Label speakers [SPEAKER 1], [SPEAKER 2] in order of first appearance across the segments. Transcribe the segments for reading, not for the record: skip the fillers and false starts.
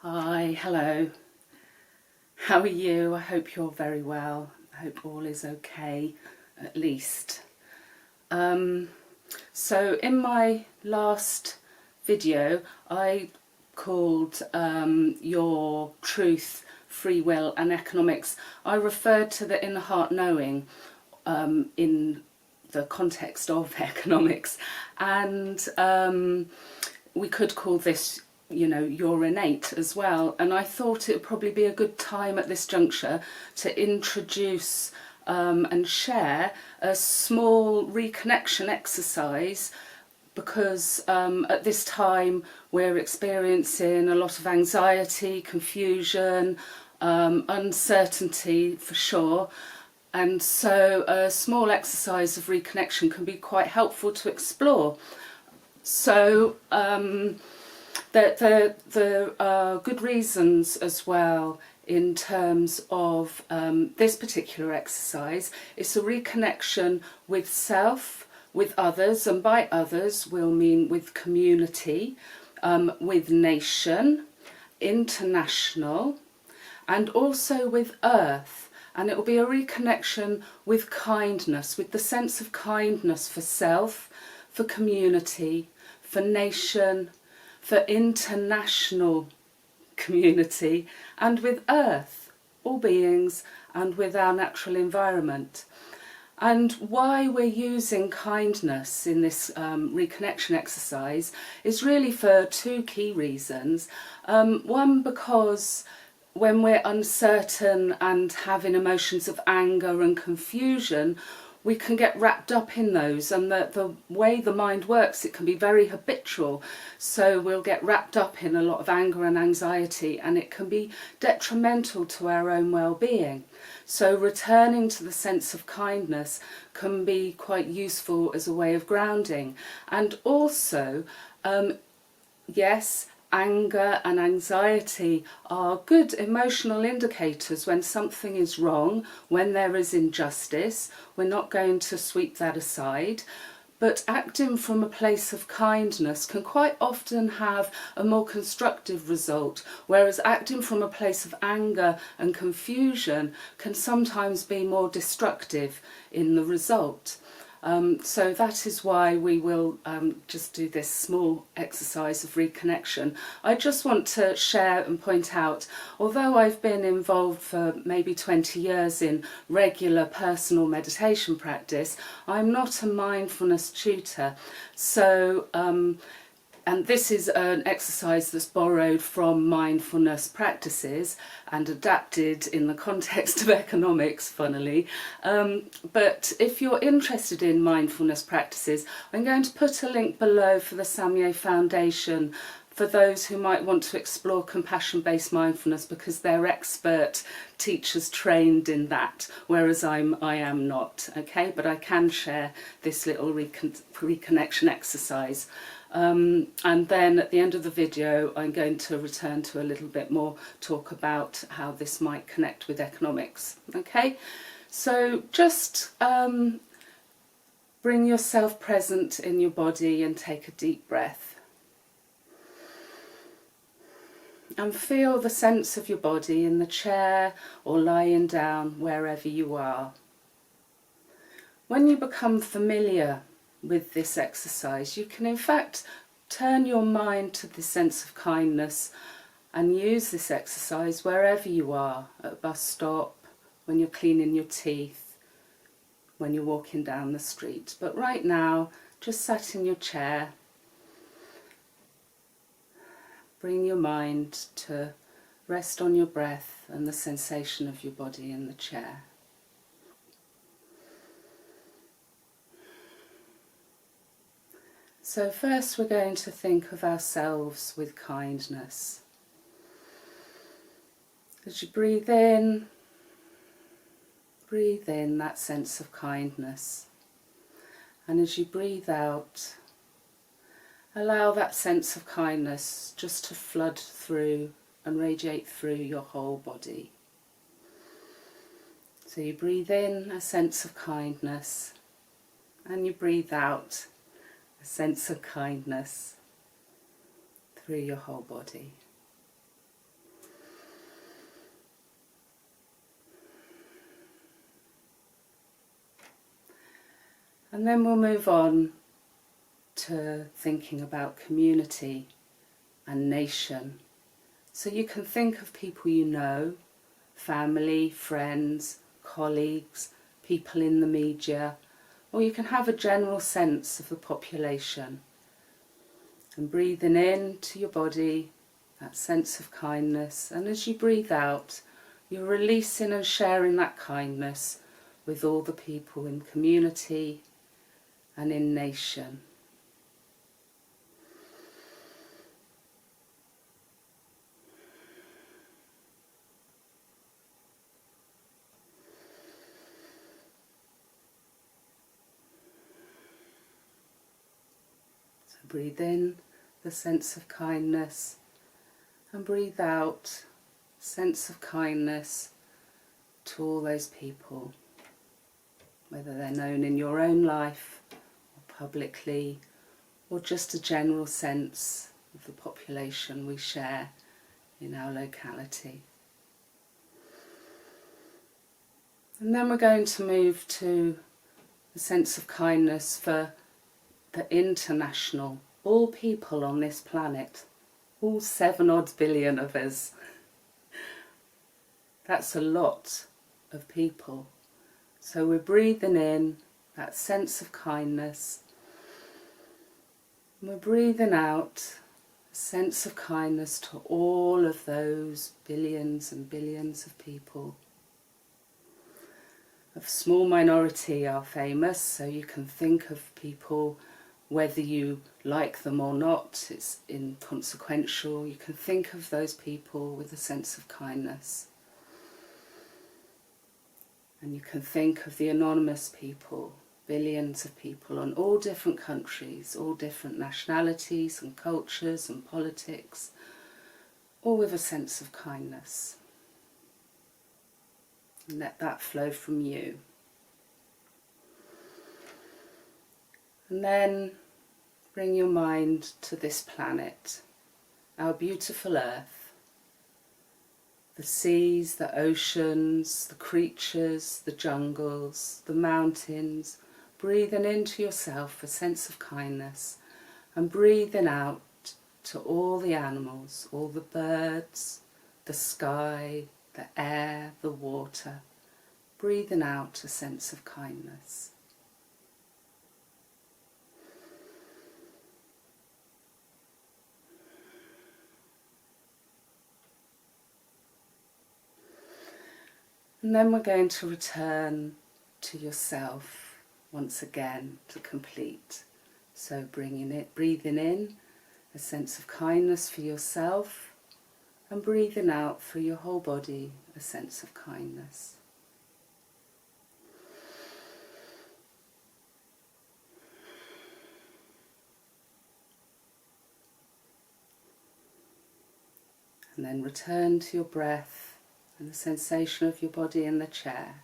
[SPEAKER 1] Hi, hello. How are you? I hope you're very well. I hope all is okay, at least. So in my last video, I called Your Truth, Free Will and Economics. I referred to the inner heart knowing in the context of economics, and we could call this your innate as well. And I thought it would probably be a good time at this juncture to introduce and share a small reconnection exercise, because at this time we're experiencing a lot of anxiety, confusion, uncertainty for sure. And so a small exercise of reconnection can be quite helpful to explore. So there are good reasons as well in terms of this particular exercise. It's a reconnection with self, with others, and by others we'll mean with community, with nation, international, and also with earth. And it will be a reconnection with kindness, with the sense of kindness for self, for community, for nation, for international community, and with earth, all beings, and with our natural environment. And why we're using kindness in this reconnection exercise is really for two key reasons. One, because when we're uncertain and having emotions of anger and confusion, we can get wrapped up in those, and the way the mind works, it can be very habitual. So we'll get wrapped up in a lot of anger and anxiety, and it can be detrimental to our own well-being. So returning to the sense of kindness can be quite useful as a way of grounding. And also, yes, anger and anxiety are good emotional indicators when something is wrong, when there is injustice. We're not going to sweep that aside. But acting from a place of kindness can quite often have a more constructive result, whereas acting from a place of anger and confusion can sometimes be more destructive in the result. So that is why we will just do this small exercise of reconnection. I just want to share and point out, although I've been involved for maybe 20 years in regular personal meditation practice, I'm not a mindfulness tutor. So and this is an exercise that's borrowed from mindfulness practices and adapted in the context of economics, funnily. But if you're interested in mindfulness practices, I'm going to put a link below for the Samye Foundation for those who might want to explore compassion-based mindfulness, because they're expert teachers trained in that, whereas I am not. Okay, but I can share this little reconnection exercise. And then at the end of the video, I'm going to return to a little bit more talk about how this might connect with economics. Okay, so just bring yourself present in your body and take a deep breath. And feel the sense of your body in the chair or lying down, wherever you are. When you become familiar with this exercise, you can in fact turn your mind to the sense of kindness and use this exercise wherever you are, at a bus stop, when you're cleaning your teeth, when you're walking down the street. But right now, just sat in your chair, bring your mind to rest on your breath and the sensation of your body in the chair. So first we're going to think of ourselves with kindness. As you breathe in that sense of kindness. And as you breathe out, allow that sense of kindness just to flood through and radiate through your whole body. So you breathe in a sense of kindness, and you breathe out a sense of kindness through your whole body. And then we'll move on to thinking about community and nation. So you can think of people you know, family, friends, colleagues, people in the media, or you can have a general sense of the population. And breathing in to your body, that sense of kindness, and as you breathe out, you're releasing and sharing that kindness with all the people in community and in nation. So breathe in the sense of kindness and breathe out sense of kindness to all those people, whether they're known in your own life or publicly, or just a general sense of the population we share in our locality. And then we're going to move to the sense of kindness for the international, all people on this planet, all 7 odd billion of us. That's a lot of people. So we're breathing in that sense of kindness, and we're breathing out a sense of kindness to all of those billions and billions of people. A small minority are famous, so you can think of people, whether you like them or not, it's inconsequential. You can think of those people with a sense of kindness. And you can think of the anonymous people, billions of people in all different countries, all different nationalities and cultures and politics, all with a sense of kindness. And let that flow from you. And then bring your mind to this planet, our beautiful Earth. The seas, the oceans, the creatures, the jungles, the mountains, breathing into yourself a sense of kindness and breathing out to all the animals, all the birds, the sky, the air, the water, breathing out a sense of kindness. And then we're going to return to yourself once again to complete. So breathing in a sense of kindness for yourself and breathing out through your whole body a sense of kindness. And then return to your breath and the sensation of your body in the chair.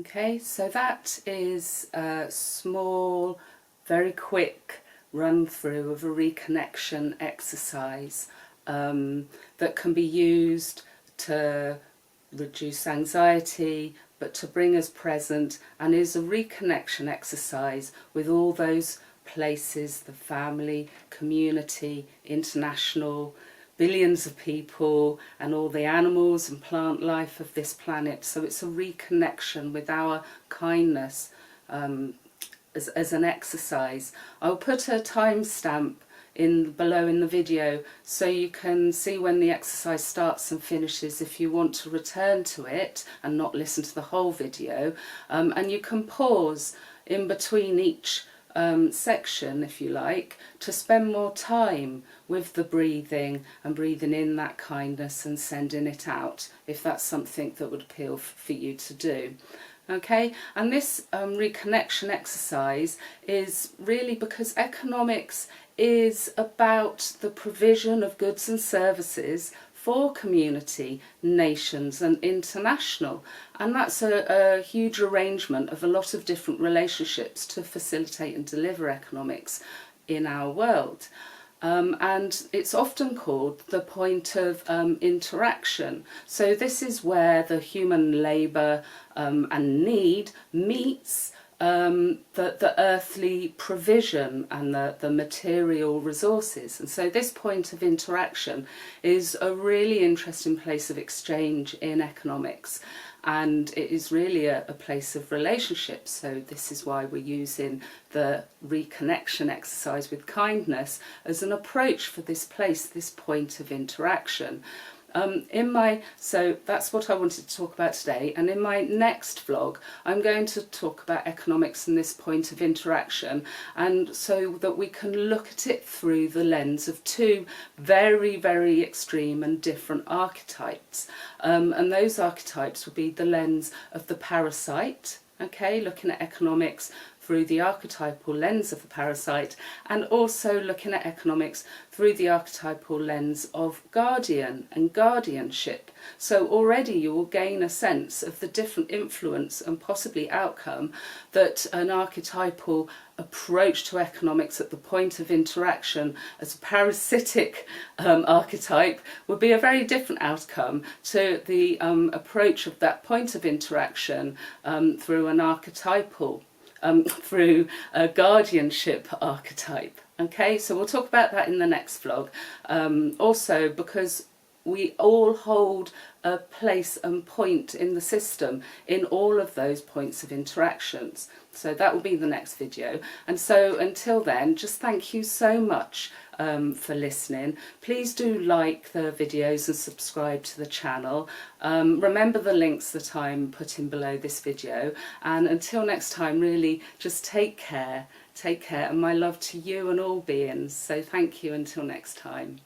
[SPEAKER 1] Okay, so that is a small, very quick run through of a reconnection exercise that can be used to reduce anxiety, but to bring us present, and is a reconnection exercise with all those places, the family, community, international, billions of people and all the animals and plant life of this planet. So it's a reconnection with our kindness as an exercise. I'll put a timestamp below in the video so you can see when the exercise starts and finishes if you want to return to it and not listen to the whole video. And you can pause in between each section, if you like, to spend more time with the breathing and breathing in that kindness and sending it out, if that's something that would appeal for you to do. Okay, and this reconnection exercise is really because economics is about the provision of goods and services for community, nations and international, and that's a huge arrangement of a lot of different relationships to facilitate and deliver economics in our world. and it's often called the point of interaction. So this is where the human labour and need meets the earthly provision and the material resources. And so this point of interaction is a really interesting place of exchange in economics, and it is really a place of relationships. So this is why we're using the reconnection exercise with kindness as an approach for this place, this point of interaction. So that's what I wanted to talk about today, and in my next vlog I'm going to talk about economics and this point of interaction, and so that we can look at it through the lens of two very, very extreme and different archetypes, and those archetypes will be the lens of the parasite, okay, looking at economics through the archetypal lens of the parasite, and also looking at economics through the archetypal lens of guardian and guardianship. So already you will gain a sense of the different influence and possibly outcome that an archetypal approach to economics at the point of interaction as a parasitic archetype would be a very different outcome to the approach of that point of interaction through an archetypal through a guardianship archetype. Okay, so we'll talk about that in the next vlog. Also, because we all hold a place and point in the system in all of those points of interactions. So that will be the next video. And so until then, just thank you so much for listening. Please do like the videos and subscribe to the channel. Remember the links that I'm putting below this video. And until next time, really just take care, and my love to you and all beings. So thank you until next time.